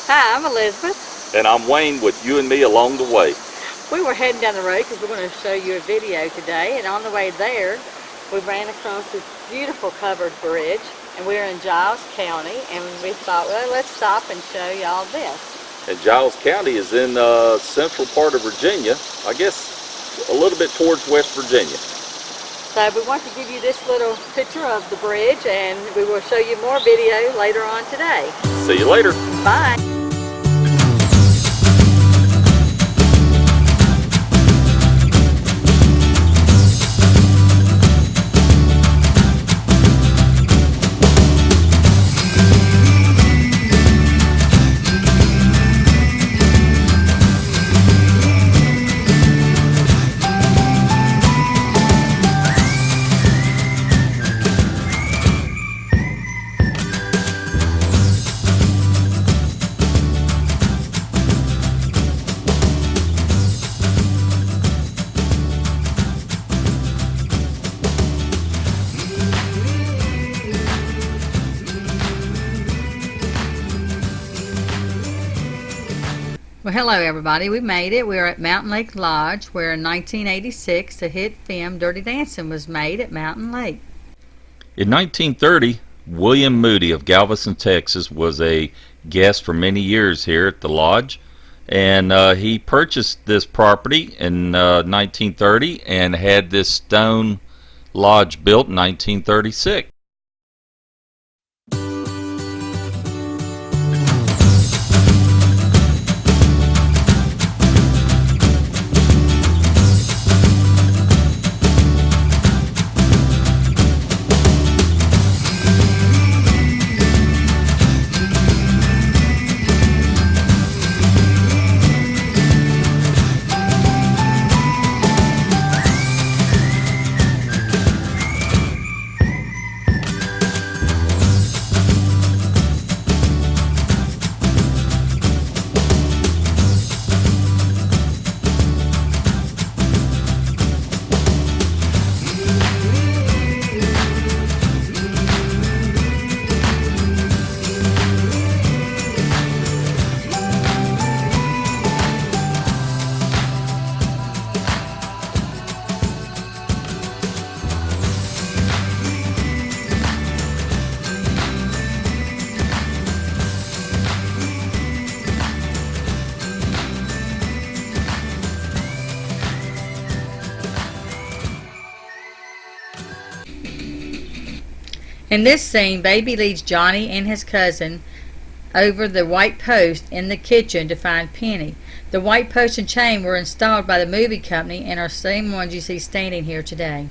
Hi, I'm Elizabeth. And I'm Wayne with You and Me Along the Way. We were heading down the road because we're going to show you a video today, and on the way there we ran across this beautiful covered bridge, and we're in Giles County, and we thought, well, let's stop and show y'all this. And Giles County is in central part of Virginia, I guess a little bit towards West Virginia. So we want to give you this little picture of the bridge, and we will show you more video later on today. See you later. Bye. Well, hello everybody. We made it. We're at Mountain Lake Lodge, where in 1986 the hit film Dirty Dancing was made at Mountain Lake. In 1930, William Moody of Galveston, Texas was a guest for many years here at the lodge, and he purchased this property in 1930 and had this stone lodge built in 1936. In this scene, Baby leads Johnny and his cousin over the white post in the kitchen to find Penny. The white post and chain were installed by the movie company and are the same ones you see standing here today.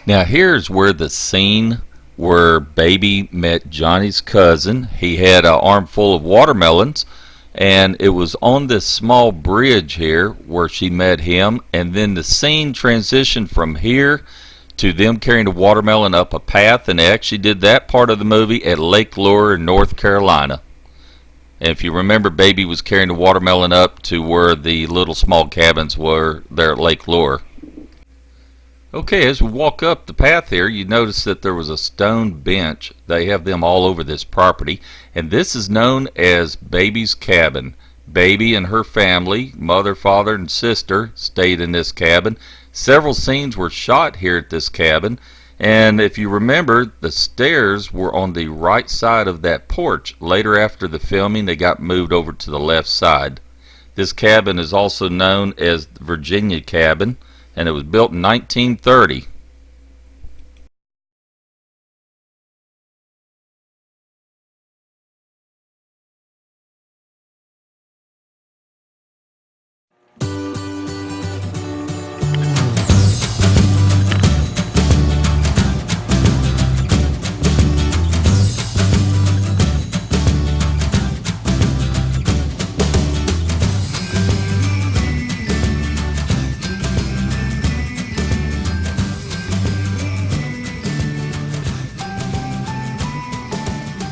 Now here's where the scene where Baby met Johnny's cousin. He had an armful of watermelons, and it was on this small bridge here where she met him, and then the scene transitioned from here to them carrying the watermelon up a path, and they actually did that part of the movie at Lake Lure in North Carolina. And if you remember, Baby was carrying the watermelon up to where the little small cabins were there at Lake Lure. Okay, as we walk up the path here, you notice that there was a stone bench. They have them all over this property, and this is known as Baby's cabin. Baby and her family, mother, father, and sister, stayed in this cabin. Several scenes were shot here at this cabin, and if you remember, the stairs were on the right side of that porch. Later, after the filming, they got moved over to the left side. This cabin is also known as the Virginia cabin, and it was built in 1930.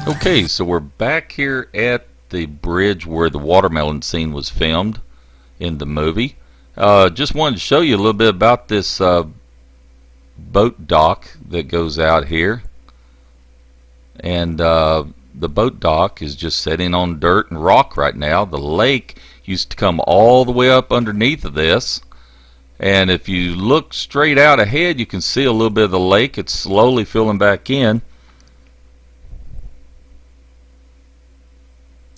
Okay, so we're back here at the bridge where the watermelon scene was filmed in the movie. Just wanted to show you a little bit about this boat dock that goes out here. And the boat dock is just sitting on dirt and rock right now. The lake used to come all the way up underneath of this. And if you look straight out ahead, you can see a little bit of the lake. It's slowly filling back in.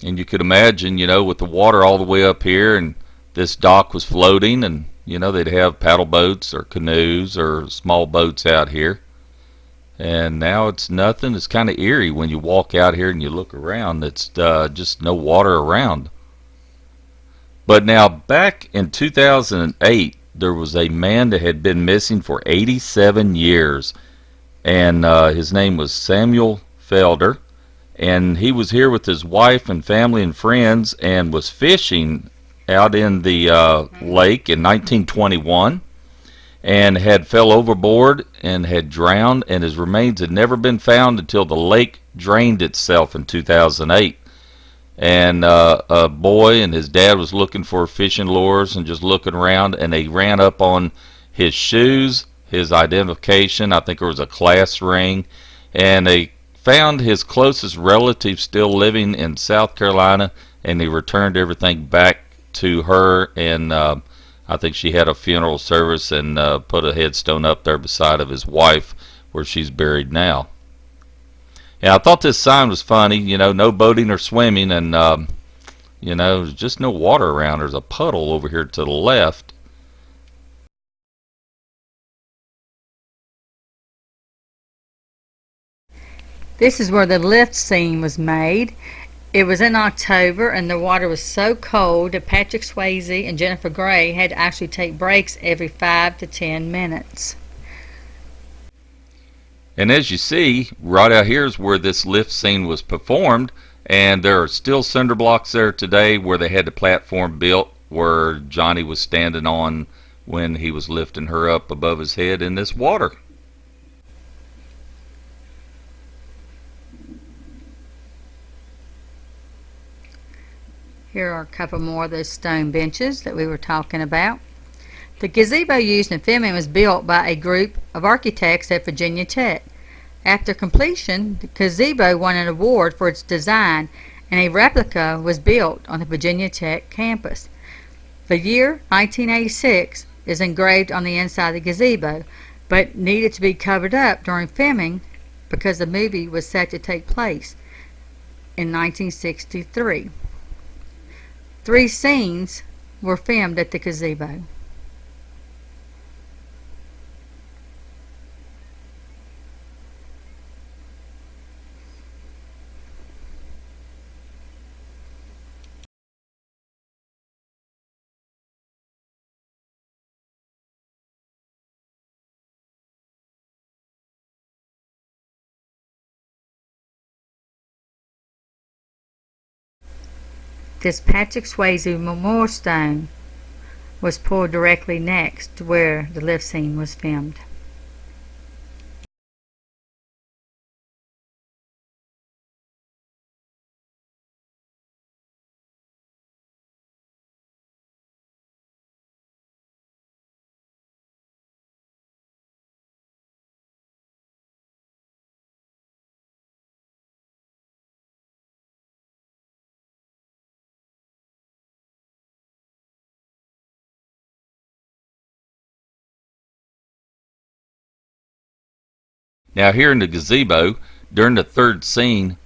And you could imagine, with the water all the way up here and this dock was floating, and they'd have paddle boats or canoes or small boats out here. And now it's nothing. It's kind of eerie when you walk out here and you look around. It's just no water around. But now back in 2008, there was a man that had been missing for 87 years, and his name was Samuel Felder. And he was here with his wife and family and friends and was fishing out in the lake in 1921 and had fell overboard and had drowned, and his remains had never been found until the lake drained itself in 2008. And a boy and his dad was looking for fishing lures and just looking around, and they ran up on his shoes, his identification. I think there was a class ring, and they found his closest relative still living in South Carolina, and he returned everything back to her, and I think she had a funeral service and put a headstone up there beside of his wife where she's buried now. Yeah, I thought this sign was funny, no boating or swimming, and there's just no water around. There's a puddle over here to the left. This is where the lift scene was made. It was in October, and the water was so cold that Patrick Swayze and Jennifer Grey had to actually take breaks every 5 to 10 minutes. And as you see, right out here is where this lift scene was performed, and there are still cinder blocks there today where they had the platform built where Johnny was standing on when he was lifting her up above his head in this water. Here are a couple more of those stone benches that we were talking about. The gazebo used in filming was built by a group of architects at Virginia Tech. After completion, the gazebo won an award for its design, and a replica was built on the Virginia Tech campus. The year 1986 is engraved on the inside of the gazebo, but needed to be covered up during filming because the movie was set to take place in 1963. 3 scenes were filmed at the gazebo. This Patrick Swayze memorial stone was poured directly next to where the lift scene was filmed. Now here in the gazebo, during the third scene,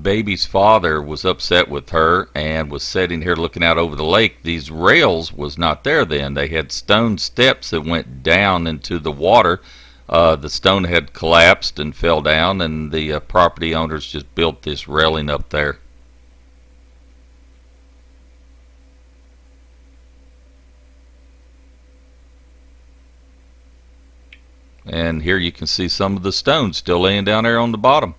Baby's father was upset with her and was sitting here looking out over the lake. These rails was not there then. They had stone steps that went down into the water. The stone had collapsed and fell down, and the property owners just built this railing up there. And here you can see some of the stones still laying down there on the bottom.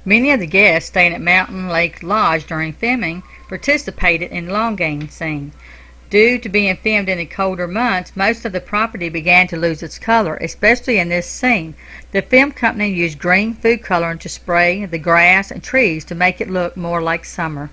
Many of the guests staying at Mountain Lake Lodge during filming participated in the long game scene. Due to being filmed in the colder months, most of the property began to lose its color, especially in this scene. The film company used green food coloring to spray the grass and trees to make it look more like summer.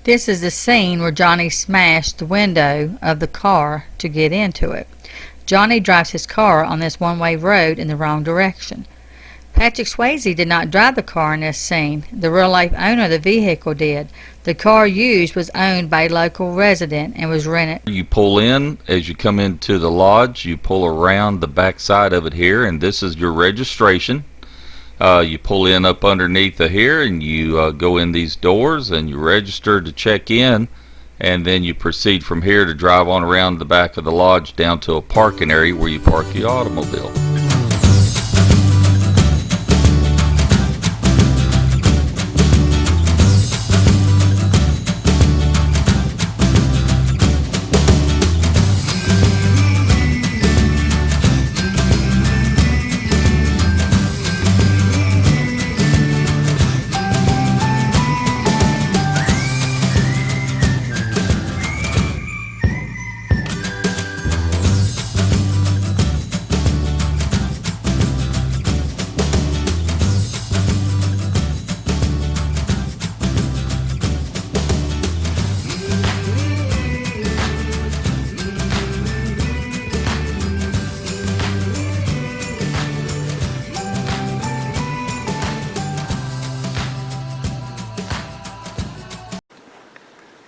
This is the scene where Johnny smashed the window of the car to get into it. Johnny drives his car on this one-way road in the wrong direction. Patrick Swayze did not drive the car in this scene. The real-life owner of the vehicle did. The car used was owned by a local resident and was rented. You pull in as you come into the lodge. You pull around the back side of it here, and this is your registration. You pull in up underneath of here, and you go in these doors, and you register to check in, and then you proceed from here to drive on around the back of the lodge down to a parking area where you park your automobile.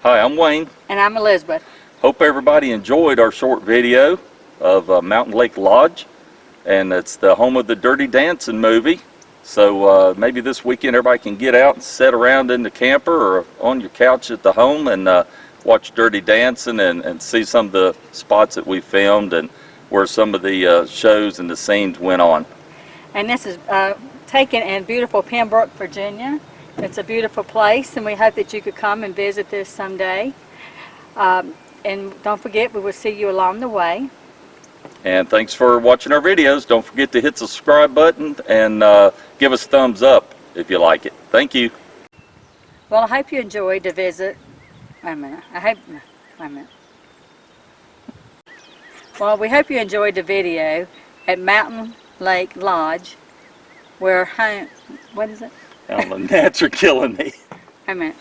Hi, I'm Wayne. And I'm Elizabeth. Hope everybody enjoyed our short video of Mountain Lake Lodge, and it's the home of the Dirty Dancing movie. So maybe this weekend everybody can get out and sit around in the camper or on your couch at the home and watch Dirty Dancing and see some of the spots that we filmed and where some of the shows and the scenes went on. And this is taken in beautiful Pembroke, Virginia. It's a beautiful place, and we hope that you could come and visit this someday. And don't forget, we will see you along the way. And thanks for watching our videos. Don't forget to hit the subscribe button and give us a thumbs up if you like it. Thank you. Well, I hope you enjoyed the visit. Wait a minute. Wait a minute. Well, we hope you enjoyed the video at Mountain Lake Lodge, where what is it? The gnats are killing me. Wait a minute.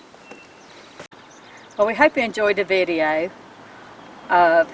Well, we hope you enjoyed the video of